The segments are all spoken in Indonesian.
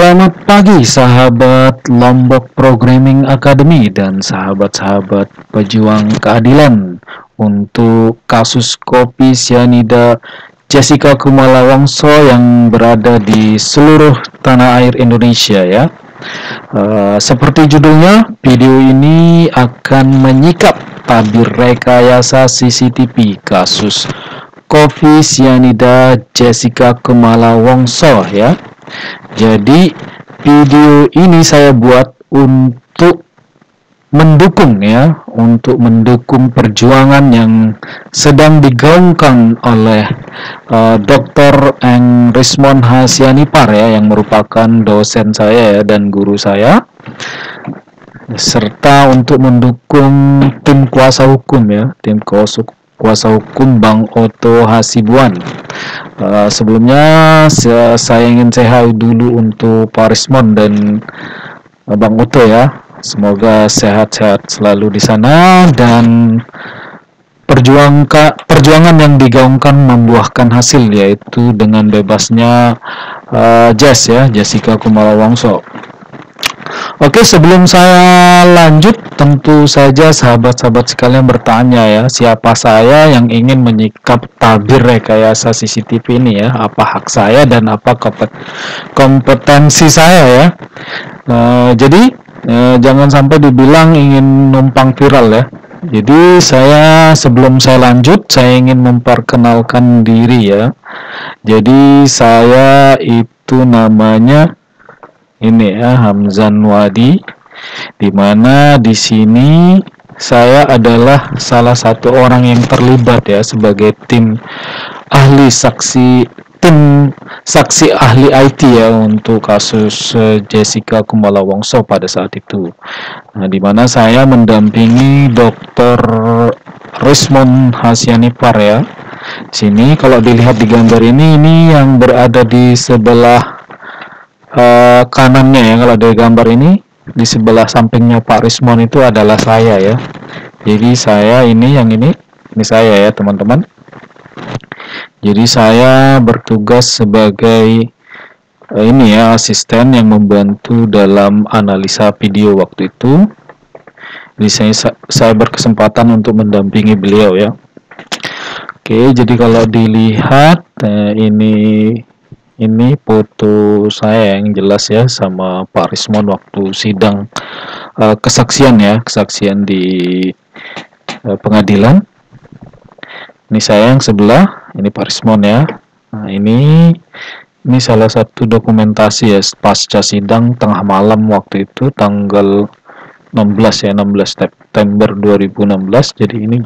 Selamat pagi sahabat Lombok Programming Academy dan sahabat-sahabat pejuang keadilan untuk kasus kopi sianida Jessica Kumala Wongso yang berada di seluruh tanah air Indonesia ya. Seperti judulnya, video ini akan menyikap tabir rekayasa CCTV kasus kopi sianida Jessica Kumala Wongso ya. Jadi video ini saya buat untuk mendukung perjuangan yang sedang digaungkan oleh Dr. Eng Rismon Hasianipar ya, yang merupakan dosen saya ya, dan guru saya, serta untuk mendukung tim kuasa hukum ya, tim kuasa hukum Bang Otto Hasibuan. Sebelumnya saya ingin say hi dulu untuk Pak Rismon dan Bang Otto ya. Semoga sehat-sehat selalu di sana dan perjuangan yang digaungkan membuahkan hasil, yaitu dengan bebasnya Jessica Kumala Wongso. Oke, sebelum saya lanjut, tentu saja sahabat-sahabat sekalian bertanya ya, siapa saya yang ingin menyikap tabir rekayasa CCTV ini ya, apa hak saya dan apa kompetensi saya ya. Jadi jangan sampai dibilang ingin numpang viral ya. Jadi sebelum saya lanjut, saya ingin memperkenalkan diri ya. Jadi saya itu namanya ini ya, Hamzan Wadi, dimana di sini saya adalah salah satu orang yang terlibat ya sebagai tim saksi ahli IT ya untuk kasus Jessica Kumala Wongso pada saat itu. Nah, dimana saya mendampingi Dr. Rismon Hasianipar ya. Sini kalau dilihat di gambar ini yang berada di sebelah kanannya ya, kalau dari gambar ini di sebelah sampingnya Pak Rismon itu adalah saya ya. Jadi saya ini saya ya teman-teman. Jadi saya bertugas sebagai asisten yang membantu dalam analisa video waktu itu. Jadi saya berkesempatan untuk mendampingi beliau ya. Oke, jadi kalau dilihat ini foto saya yang jelas ya sama Pak Rismon waktu sidang kesaksian di pengadilan. Ini saya yang sebelah, ini Pak Rismon ya. Nah, ini salah satu dokumentasi ya pasca sidang tengah malam waktu itu tanggal 16 September 2016. Jadi ini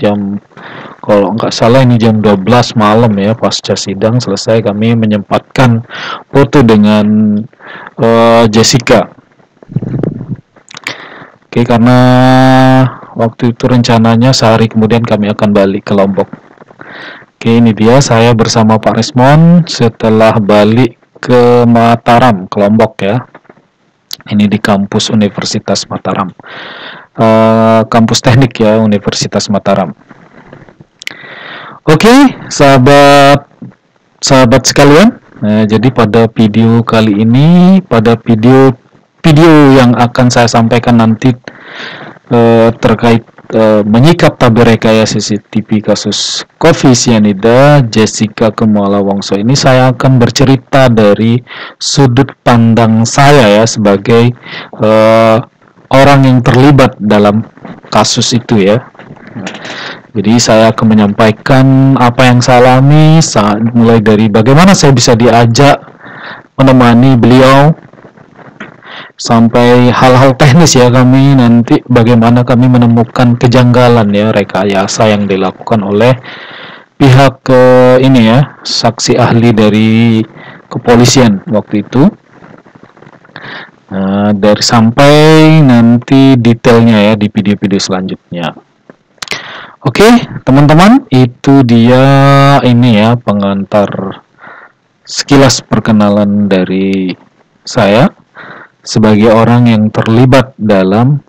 kalau nggak salah ini jam 12 malam ya, pasca sidang selesai kami menyempatkan foto dengan Jessica. Oke, karena waktu itu rencananya sehari kemudian kami akan balik ke Lombok. Oke, ini dia saya bersama Pak Rismon setelah balik ke Mataram, ke Lombok ya. Ini di kampus Universitas Mataram, kampus teknik ya, Universitas Mataram. Oke, sahabat sekalian, jadi pada video kali ini, pada video yang akan saya sampaikan nanti terkait menyikap tabir rekayasa CCTV kasus kopi sianida Jessica Kumala Wongso ini, saya akan bercerita dari sudut pandang saya ya sebagai orang yang terlibat dalam kasus itu ya. Jadi saya akan menyampaikan apa yang saya alami, mulai dari bagaimana saya bisa diajak menemani beliau, sampai hal-hal teknis ya, kami nanti bagaimana kami menemukan kejanggalan ya rekayasa yang dilakukan oleh pihak saksi ahli dari kepolisian waktu itu. Dari sampai nanti detailnya ya di video-video selanjutnya. Oke, teman-teman, itu dia pengantar sekilas perkenalan dari saya sebagai orang yang terlibat dalam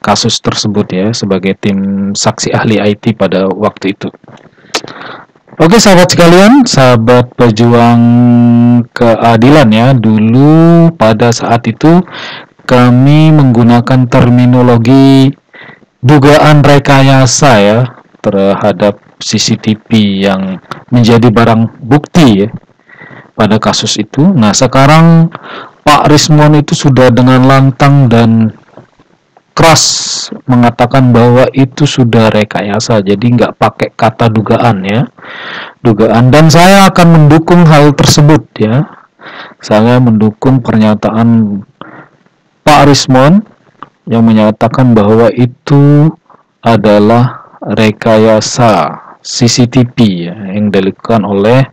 kasus tersebut ya, sebagai tim saksi ahli IT pada waktu itu. Oke sahabat sekalian, sahabat pejuang keadilan ya, dulu pada saat itu kami menggunakan terminologi dugaan rekayasa ya terhadap CCTV yang menjadi barang bukti ya pada kasus itu. Nah sekarang Pak Rismon itu sudah dengan lantang dan keras mengatakan bahwa itu sudah rekayasa, jadi nggak pakai kata dugaan ya, dugaan. Dan saya akan mendukung hal tersebut ya. Saya mendukung pernyataan Pak Rismon yang menyatakan bahwa itu adalah rekayasa CCTV ya, yang dilakukan oleh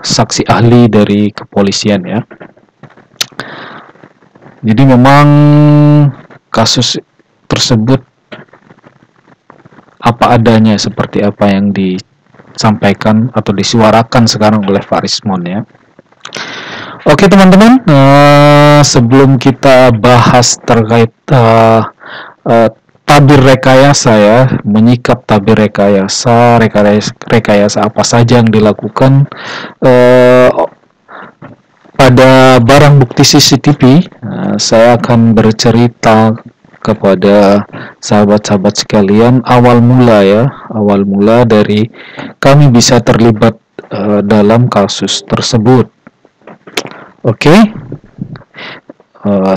saksi ahli dari kepolisian ya. Jadi memang kasus tersebut apa adanya, seperti apa yang disampaikan atau disuarakan sekarang oleh Pak Rismon ya. Oke teman-teman, sebelum kita bahas terkait tabir rekayasa ya, menyikap tabir rekayasa apa saja yang dilakukan pada barang bukti CCTV, saya akan bercerita kepada sahabat-sahabat sekalian awal mula dari kami bisa terlibat dalam kasus tersebut. Oke.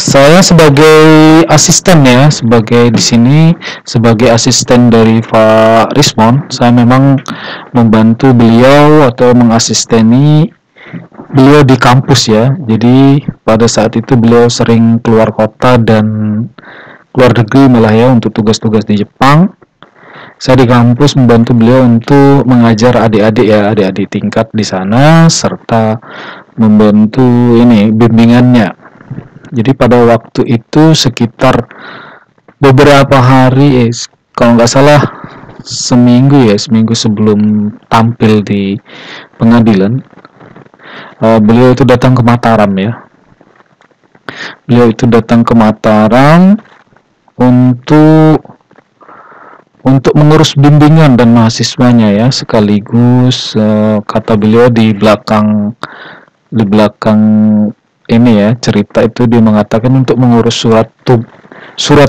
Saya sebagai asisten ya, di sini sebagai asisten dari Pak Rismon, saya memang membantu beliau atau mengasisteni beliau di kampus ya. Jadi pada saat itu beliau sering keluar kota dan keluar negeri malah ya untuk tugas-tugas di Jepang. Saya di kampus membantu beliau untuk mengajar adik-adik tingkat di sana serta membantu ini bimbingannya. Jadi pada waktu itu sekitar beberapa hari kalau nggak salah seminggu sebelum tampil di pengadilan, beliau itu datang ke Mataram ya. Beliau itu datang ke Mataram untuk mengurus bimbingan dan mahasiswanya ya, sekaligus kata beliau di belakang ini ya cerita itu dia mengatakan untuk mengurus surat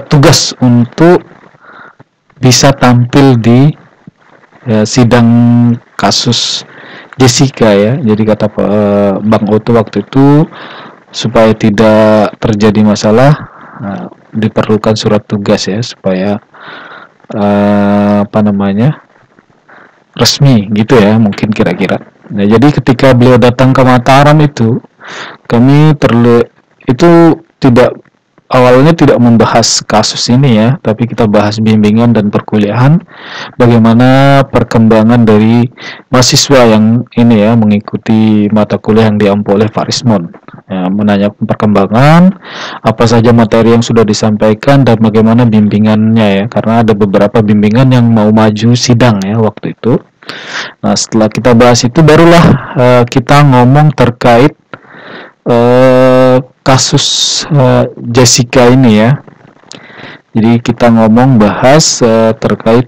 tugas untuk bisa tampil di sidang kasus Jessica ya. Jadi kata Bang Oto waktu itu supaya tidak terjadi masalah diperlukan surat tugas ya supaya resmi gitu ya mungkin kira-kira. Nah jadi ketika beliau datang ke Mataram itu kami awalnya tidak membahas kasus ini ya, tapi kita bahas bimbingan dan perkuliahan, bagaimana perkembangan dari mahasiswa yang ini ya mengikuti mata kuliah yang diampu oleh Pak Rismon ya, menanyakan perkembangan apa saja materi yang sudah disampaikan dan bagaimana bimbingannya ya, karena ada beberapa bimbingan yang mau maju sidang ya waktu itu. Nah setelah kita bahas itu barulah kita ngomong terkait kasus Jessica ini ya. Jadi kita bahas terkait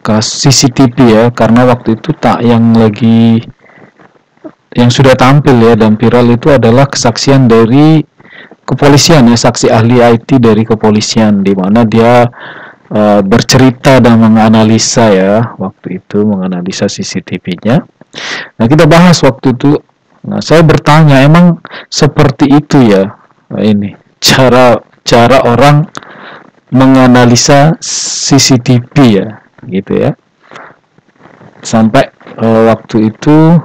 kasus CCTV ya, karena waktu itu yang sudah tampil ya dan viral itu adalah kesaksian dari kepolisian ya, saksi ahli IT dari kepolisian, di mana dia bercerita dan menganalisa ya waktu itu, menganalisa CCTV-nya. Nah kita bahas waktu itu. Nah, saya bertanya, emang seperti itu ya ini cara orang menganalisa CCTV ya, gitu ya. Sampai waktu itu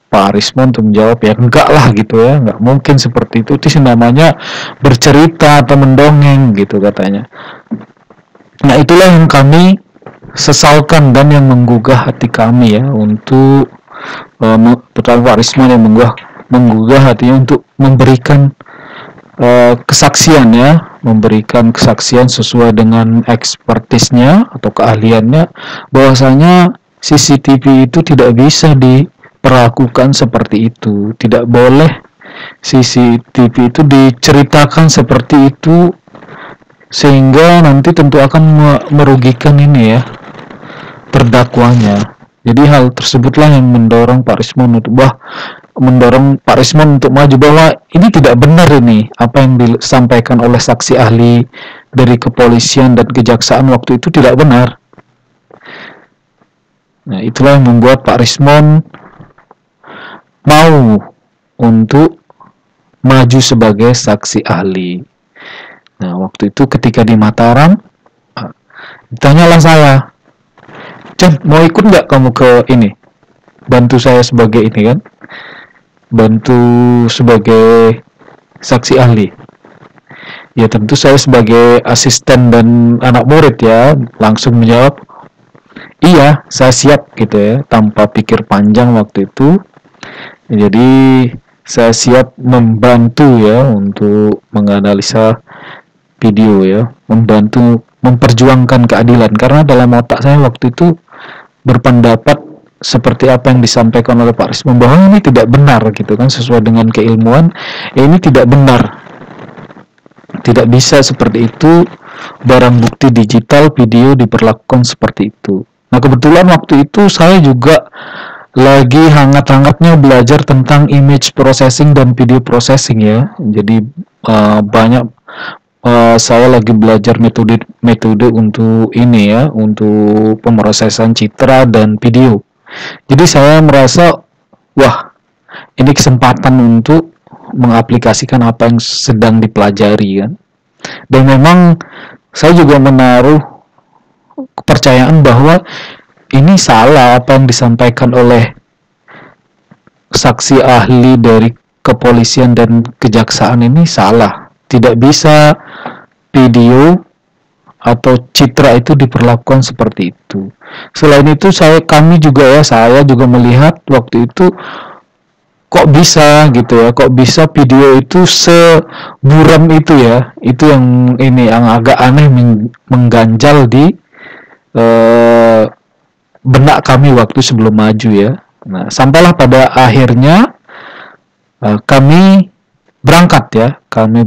Pak Rismon tuh menjawab ya enggak lah gitu ya, enggak mungkin seperti itu namanya bercerita atau mendongeng gitu katanya. Nah itulah yang kami sesalkan dan yang menggugah hati kami ya, untuk terutama Pak Rismon yang menggugah hatinya untuk memberikan kesaksian ya, memberikan kesaksian sesuai dengan ekspertisnya atau keahliannya, bahwasanya CCTV itu tidak bisa diperlakukan seperti itu, tidak boleh CCTV itu diceritakan seperti itu, sehingga nanti tentu akan merugikan ini ya, terdakwanya. Jadi hal tersebutlah yang mendorong Pak Rismon untuk maju, bahwa ini tidak benar, ini apa yang disampaikan oleh saksi ahli dari kepolisian dan kejaksaan waktu itu tidak benar. Nah, itulah yang membuat Pak Rismon mau untuk maju sebagai saksi ahli. Nah, waktu itu ketika di Mataram, ditanyalah saya, Jan, mau ikut nggak kamu ke ini? Bantu saya sebagai ini kan? Bantu sebagai saksi ahli. Ya tentu saya sebagai asisten dan anak murid ya, langsung menjawab, iya, saya siap gitu ya, tanpa pikir panjang waktu itu. Jadi saya siap membantu ya untuk menganalisa video ya, membantu memperjuangkan keadilan, karena dalam otak saya waktu itu berpendapat seperti apa yang disampaikan oleh Pak Rismon, bahwa ini tidak benar gitu kan, sesuai dengan keilmuan, ini tidak benar, tidak bisa seperti itu, barang bukti digital video diperlakukan seperti itu. Nah, kebetulan waktu itu saya juga lagi hangat-hangatnya belajar tentang image processing dan video processing ya, jadi banyak saya lagi belajar metode untuk ini ya, untuk pemrosesan citra dan video. Jadi saya merasa, wah, ini kesempatan untuk mengaplikasikan apa yang sedang dipelajari kan. Dan memang saya juga menaruh kepercayaan bahwa ini salah, apa yang disampaikan oleh saksi ahli dari kepolisian dan kejaksaan ini salah. Tidak bisa video atau citra itu diperlakukan seperti itu. Selain itu kami juga saya juga melihat waktu itu, kok bisa gitu ya, kok bisa video itu seburam itu ya. Itu yang agak aneh, mengganjal di benak kami waktu sebelum maju ya. Nah, sampailah pada akhirnya kami berangkat ya. Kami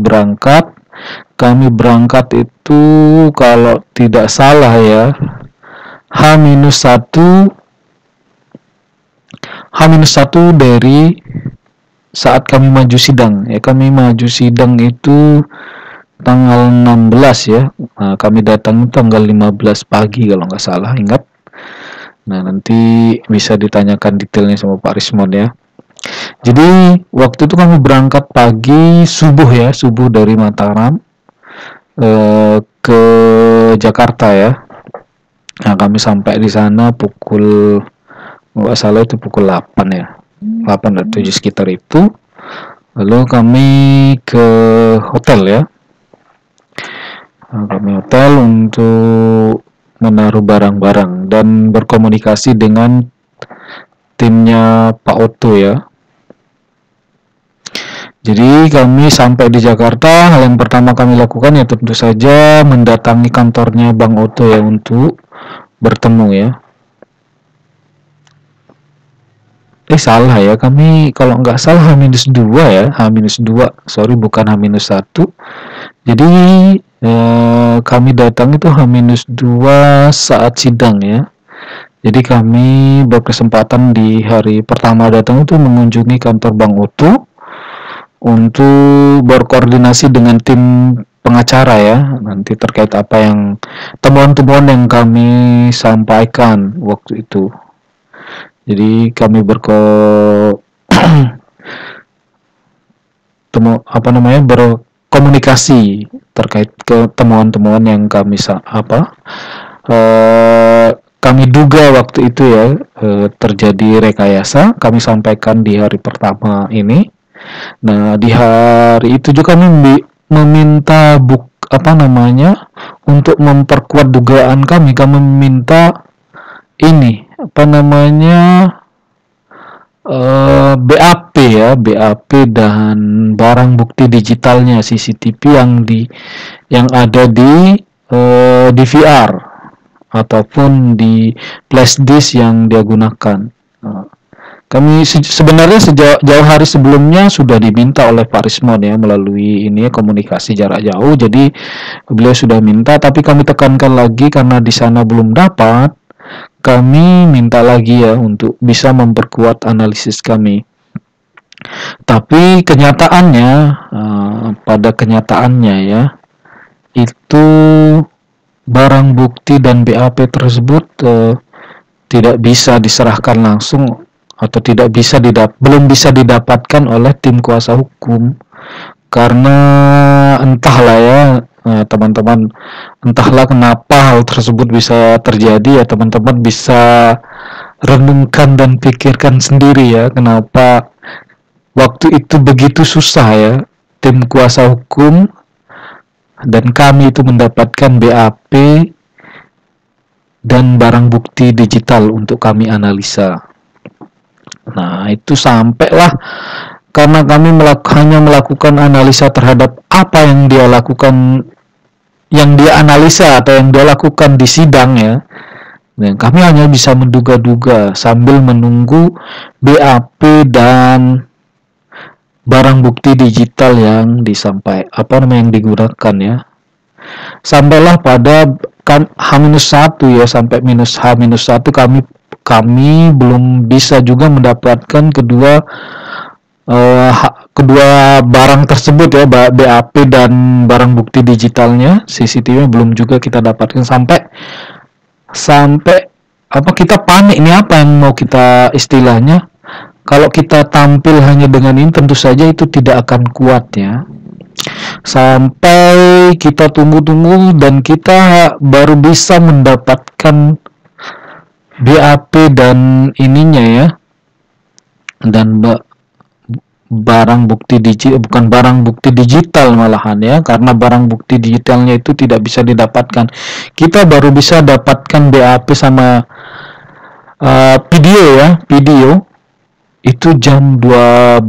berangkat itu kalau tidak salah ya, H-1 dari saat kami maju sidang ya. Kami maju sidang itu tanggal 16 ya. Nah, kami datang tanggal 15 pagi kalau nggak salah, ingat. Nah, nanti bisa ditanyakan detailnya sama Pak Rismon ya. Jadi waktu itu kami berangkat pagi, subuh dari Mataram ke Jakarta ya. Nah, kami sampai di sana pukul, nggak salah itu pukul 8 ya, 8 atau 7 sekitar itu. Lalu kami ke hotel ya. Nah, kami hotel untuk menaruh barang-barang dan berkomunikasi dengan timnya Pak Otto ya. Jadi kami sampai di Jakarta, hal yang pertama kami lakukan ya tentu saja mendatangi kantornya Bang Otto ya untuk bertemu ya. Salah ya, kami kalau nggak salah H-2 ya, H-2, sorry bukan H-1. Jadi kami datang itu H-2 saat sidang ya. Jadi kami berkesempatan di hari pertama datang itu mengunjungi kantor Bang Otto untuk berkoordinasi dengan tim pengacara ya, nanti terkait apa yang temuan-temuan yang kami sampaikan waktu itu. Jadi kami berkomunikasi terkait ke temuan-temuan yang kami kami duga waktu itu ya terjadi rekayasa, kami sampaikan di hari pertama ini. Nah, di hari itu juga kami meminta untuk memperkuat dugaan kami meminta BAP ya, BAP dan barang bukti digitalnya, CCTV yang ada di DVR ataupun di flash disk yang dia gunakan. Kami sebenarnya jauh hari sebelumnya sudah diminta oleh Pak Rismon ya, melalui komunikasi jarak jauh. Jadi beliau sudah minta, tapi kami tekankan lagi karena di sana belum dapat. kami minta lagi ya untuk bisa memperkuat analisis kami. Tapi kenyataannya, pada kenyataannya ya, itu barang bukti dan BAP tersebut tidak bisa diserahkan langsung atau belum bisa didapatkan oleh tim kuasa hukum, karena entahlah ya, teman-teman, entahlah kenapa hal tersebut bisa terjadi ya, teman-teman bisa renungkan dan pikirkan sendiri ya, kenapa waktu itu begitu susah ya tim kuasa hukum dan kami itu mendapatkan BAP dan barang bukti digital untuk kami analisa. Nah, itu sampailah karena kami hanya melakukan analisa terhadap apa yang dia lakukan, yang dia analisa atau yang dia lakukan di sidang ya. Dan kami hanya bisa menduga-duga sambil menunggu BAP dan barang bukti digital yang yang digunakan ya. Sampailah pada H-1 ya, sampai H-1 kami belum bisa juga mendapatkan kedua barang tersebut ya, BAP dan barang bukti digitalnya. CCTV belum juga kita dapatkan sampai kita panik, ini apa yang mau kita istilahnya, kalau kita tampil hanya dengan ini tentu saja itu tidak akan kuat ya. Sampai kita tunggu-tunggu dan kita baru bisa mendapatkan BAP dan ininya ya, dan barang bukti bukan barang bukti digital malahan ya, karena barang bukti digitalnya itu tidak bisa didapatkan. Kita baru bisa dapatkan BAP sama video itu jam 12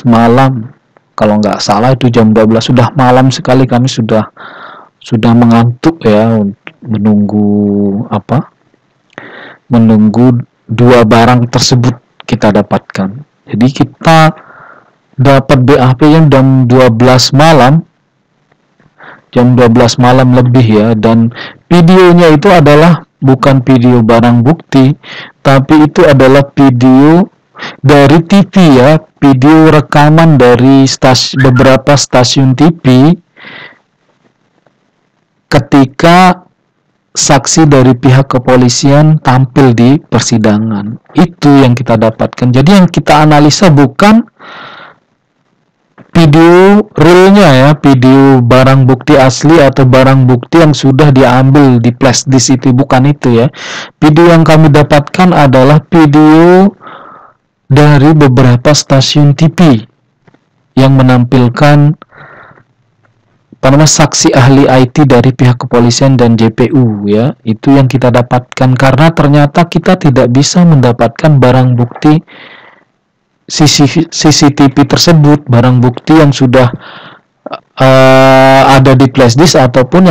malam. Kalau nggak salah itu jam 12, sudah malam sekali, kami sudah mengantuk ya, menunggu dua barang tersebut kita dapatkan. Jadi kita dapat BAP yang jam 12 malam lebih ya, dan videonya itu adalah bukan video barang bukti, tapi itu adalah video dari TV ya, video rekaman dari beberapa stasiun TV ketika saksi dari pihak kepolisian tampil di persidangan. Itu yang kita dapatkan. Jadi yang kita analisa bukan video realnya ya, video barang bukti asli atau barang bukti yang sudah diambil di flash disk, itu bukan itu ya. Video yang kami dapatkan adalah video dari beberapa stasiun TV yang menampilkan saksi ahli IT dari pihak kepolisian dan JPU ya. Itu yang kita dapatkan, karena ternyata kita tidak bisa mendapatkan barang bukti CCTV tersebut, barang bukti yang sudah ada di flash disk ataupun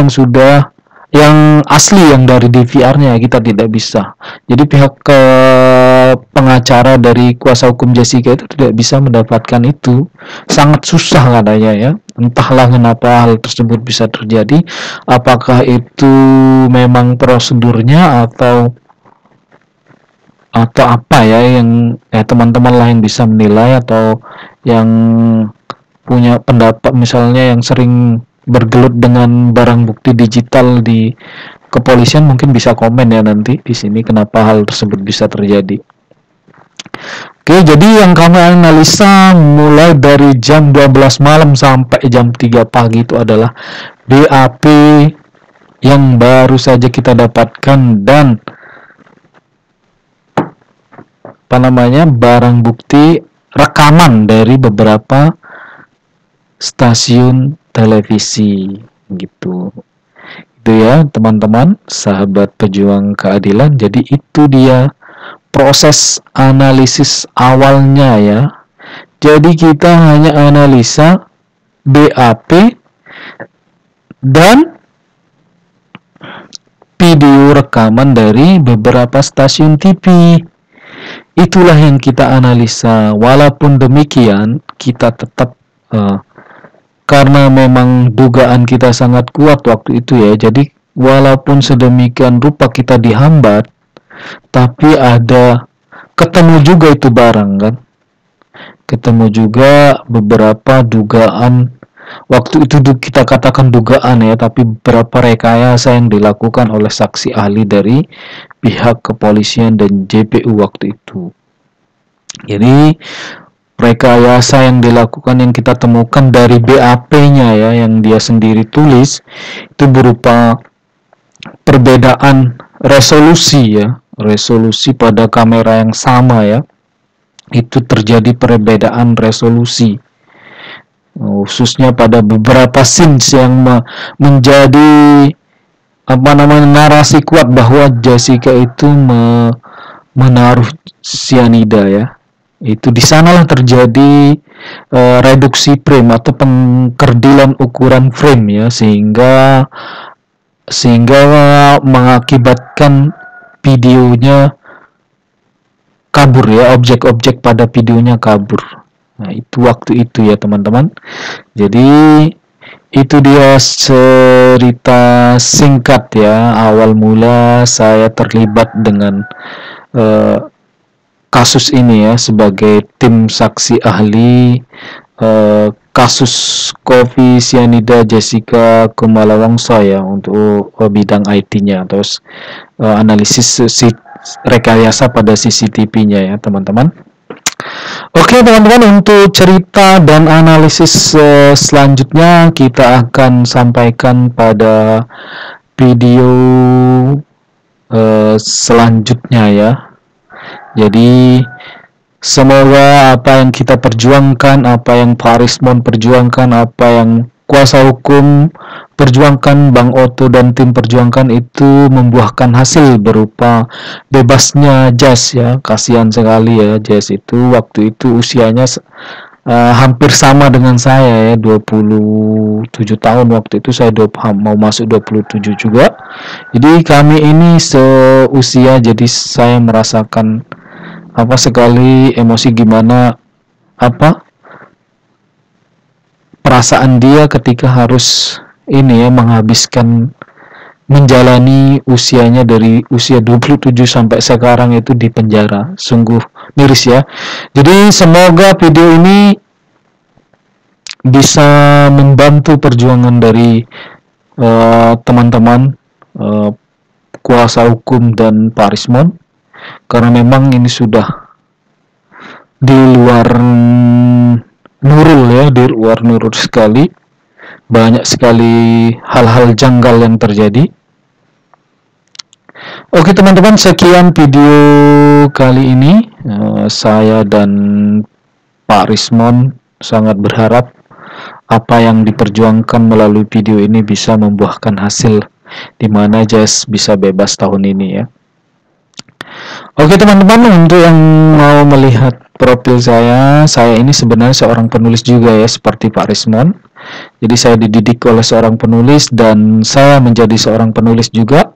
yang asli, yang dari DVR-nya, kita tidak bisa. Jadi pihak pengacara dari kuasa hukum Jessica itu tidak bisa mendapatkan itu. Sangat susah katanya ya. Entahlah kenapa hal tersebut bisa terjadi. Apakah itu memang prosedurnya atau apa ya, yang teman-teman lain bisa menilai, atau yang punya pendapat misalnya yang sering bergelut dengan barang bukti digital di kepolisian, mungkin bisa komen ya nanti di sini kenapa hal tersebut bisa terjadi. Oke, jadi yang kami analisa mulai dari jam 12 malam sampai jam 3 pagi itu adalah BAP yang baru saja kita dapatkan, dan barang bukti rekaman dari beberapa stasiun televisi gitu. Itu ya teman-teman, sahabat pejuang keadilan. Jadi itu dia proses analisis awalnya ya. Jadi kita hanya analisa BAP dan video rekaman dari beberapa stasiun TV. Itulah yang kita analisa. Walaupun demikian, kita tetap karena memang dugaan kita sangat kuat waktu itu ya, jadi walaupun sedemikian rupa kita dihambat, tapi ada ketemu juga itu barang kan, ketemu juga beberapa dugaan. Waktu itu kita katakan dugaan ya, tapi beberapa rekayasa yang dilakukan oleh saksi ahli dari pihak kepolisian dan JPU waktu itu. Jadi rekayasa yang dilakukan yang kita temukan dari BAP-nya ya, yang dia sendiri tulis, itu berupa perbedaan resolusi ya, resolusi pada kamera yang sama ya. Itu terjadi perbedaan resolusi, khususnya pada beberapa scenes yang menjadi narasi kuat bahwa Jessica itu menaruh cyanida ya. Itu di sanalah terjadi reduksi frame atau pengkerdilan ukuran frame ya, sehingga mengakibatkan videonya kabur ya, objek-objek pada videonya kabur. Nah, itu waktu itu ya teman-teman. Jadi itu dia cerita singkat ya, awal mula saya terlibat dengan kasus ini ya, sebagai tim saksi ahli kasus kopi cyanida Jessica Kumala Wongso ya, untuk bidang IT-nya, terus analisis rekayasa pada CCTV-nya ya teman-teman. Oke teman-teman, untuk cerita dan analisis selanjutnya kita akan sampaikan pada video selanjutnya ya. Jadi semoga apa yang kita perjuangkan, apa yang Pak Rismon perjuangkan, apa yang kuasa hukum perjuangkan, Bang Oto dan tim perjuangkan itu membuahkan hasil berupa bebasnya Jess ya. Kasihan sekali ya, Jess itu waktu itu usianya hampir sama dengan saya ya, 27 tahun waktu itu, saya mau masuk 27 juga. Jadi kami ini seusia, jadi saya merasakan sekali emosi gimana perasaan dia ketika harus menghabiskan, menjalani usianya dari usia 27 sampai sekarang itu di penjara. Sungguh miris ya. Jadi semoga video ini bisa membantu perjuangan dari teman-teman kuasa hukum dan Pak Rismon, karena memang ini sudah di luar nurul ya, di luar nurul sekali. Banyak sekali hal-hal janggal yang terjadi. Oke teman-teman, sekian video kali ini. Saya dan Pak Rismon sangat berharap apa yang diperjuangkan melalui video ini bisa membuahkan hasil, di mana Jess bisa bebas tahun ini ya. Oke teman-teman, untuk yang mau melihat profil saya ini sebenarnya seorang penulis juga ya, seperti Pak Rismon. Jadi saya dididik oleh seorang penulis dan saya menjadi seorang penulis juga.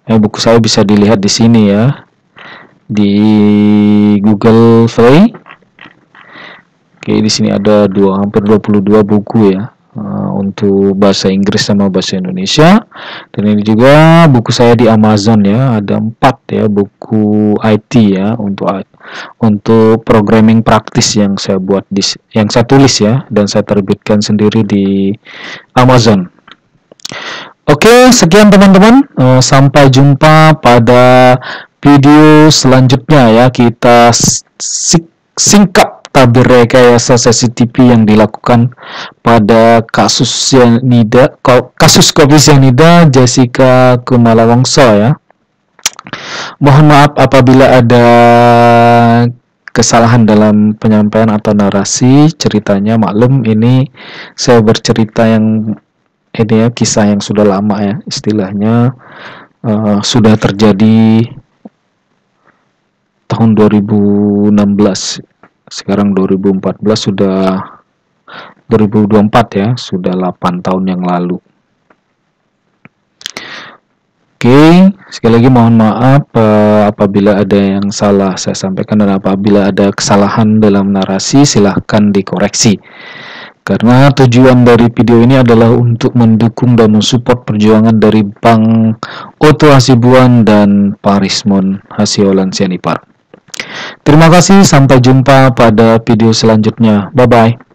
Buku saya bisa dilihat di sini ya, di Google Play. Oke, di sini ada hampir 22 buku ya, untuk bahasa Inggris sama bahasa Indonesia. Dan ini juga buku saya di Amazon ya, ada 4 ya buku IT ya, untuk programming praktis yang saya yang saya tulis ya, dan saya terbitkan sendiri di Amazon. Oke, sekian teman-teman, sampai jumpa pada video selanjutnya ya. Kita singkat tabir rekayasa CCTV yang dilakukan pada kasus kopi cyanida Jessica Kumala Wongso ya. Mohon maaf apabila ada kesalahan dalam penyampaian atau narasi ceritanya. Maklum, ini saya bercerita yang ini ya, kisah yang sudah lama ya, istilahnya sudah terjadi tahun 2016. Sekarang 2014, sudah 2024 ya, sudah 8 tahun yang lalu. Oke, sekali lagi mohon maaf apabila ada yang salah saya sampaikan, dan apabila ada kesalahan dalam narasi silahkan dikoreksi. Karena tujuan dari video ini adalah untuk mendukung dan mensupport perjuangan dari Bang Oto Hasibuan dan Parismon Hasiolan Sianipar. Terima kasih, sampai jumpa pada video selanjutnya. Bye-bye.